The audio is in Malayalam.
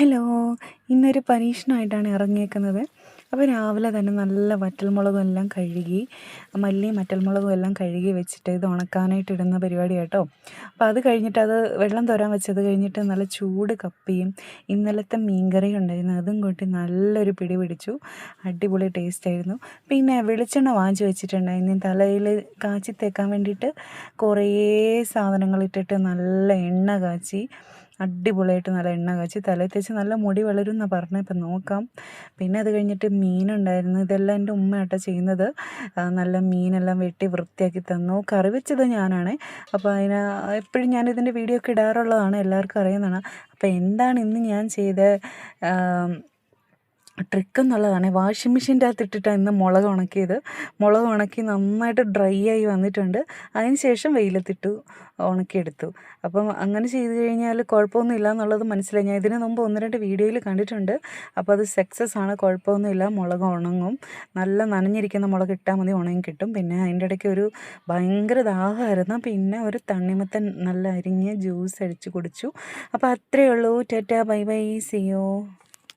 ഹലോ. ഇന്നൊരു പരീക്ഷണമായിട്ടാണ് ഇറങ്ങിയേക്കുന്നത്. അപ്പോൾ രാവിലെ തന്നെ നല്ല വറ്റൽമുളകും എല്ലാം കഴുകി, മല്ലിയും വറ്റൽമുളകും എല്ലാം കഴുകി വെച്ചിട്ട് ഇത് ഉണക്കാനായിട്ട് ഇടുന്ന പരിപാടി കേട്ടോ. അപ്പോൾ അത് കഴിഞ്ഞിട്ട് അത് വെള്ളം തോരാൻ വെച്ചത് കഴിഞ്ഞിട്ട് നല്ല ചൂട് കപ്പിയും ഇന്നലത്തെ മീൻകറിയും ഉണ്ടായിരുന്നു, അതും കൂട്ടി നല്ലൊരു പിടി പിടിച്ചു. അടിപൊളി ടേസ്റ്റായിരുന്നു. പിന്നെ വെളിച്ചെണ്ണ വാങ്ങിച്ച് വെച്ചിട്ടുണ്ടായിരുന്നു തലയിൽ കാച്ചി തേക്കാൻ വേണ്ടിയിട്ട്. കുറേ സാധനങ്ങളിട്ടിട്ട് നല്ല എണ്ണ കാച്ചി, അടിപൊളിയായിട്ട് നല്ല എണ്ണ കാച്ചി തലയിൽ തേച്ച് നല്ല മുടി വളരും എന്നാണ് പറഞ്ഞത്. ഇപ്പം നോക്കാം. പിന്നെ അത് കഴിഞ്ഞിട്ട് മീനുണ്ടായിരുന്നു. ഇതെല്ലാം എൻ്റെ ഉമ്മയാട്ടോ ചെയ്യുന്നത്. നല്ല മീനെല്ലാം വെട്ടി വൃത്തിയാക്കി തന്നു. കറി വെച്ചത് ഞാനാണ്. അപ്പോൾ എപ്പോഴും ഞാനിതിൻ്റെ വീഡിയോ ഒക്കെ ഇടാറുള്ളതാണ്, എല്ലാവർക്കും അറിയുന്നതാണ്. അപ്പോൾ എന്താണ് ഇന്ന് ഞാൻ ചെയ്ത ട്രിക്ക് എന്നുള്ളതാണ്, വാഷിംഗ് മെഷീൻ്റെ അകത്ത് ഇട്ടിട്ടാണ് ഇന്ന് മുളക് ഉണക്കിയത്. മുളക് ഉണക്കി നന്നായിട്ട് ഡ്രൈ ആയി വന്നിട്ടുണ്ട്. അതിന് ശേഷം വെയിലത്തിട്ടു ഉണക്കിയെടുത്തു. അപ്പം അങ്ങനെ ചെയ്ത് കഴിഞ്ഞാൽ കുഴപ്പമൊന്നുമില്ല എന്നുള്ളത് മനസ്സിലായി. ഞാൻ ഇതിന് മുമ്പ് 1-2 വീഡിയോയിൽ കണ്ടിട്ടുണ്ട്. അപ്പോൾ അത് സക്സസ് ആണ്, കുഴപ്പമൊന്നുമില്ല. മുളക് ഉണങ്ങും. നല്ല നനഞ്ഞിരിക്കുന്ന മുളക് ഇട്ടാൽ മതി, ഉണങ്ങി കിട്ടും. പിന്നെ അതിൻ്റെ ഇടയ്ക്ക് ഒരു ഭയങ്കര ദാഹമായിരുന്നു. പിന്നെ ഒരു തണ്ണിമത്തൻ നല്ല അരിഞ്ഞ് ജ്യൂസ് അടിച്ച് കുടിച്ചു. അപ്പോൾ അത്രയേ ഉള്ളൂ. Tata, bye bye, see U.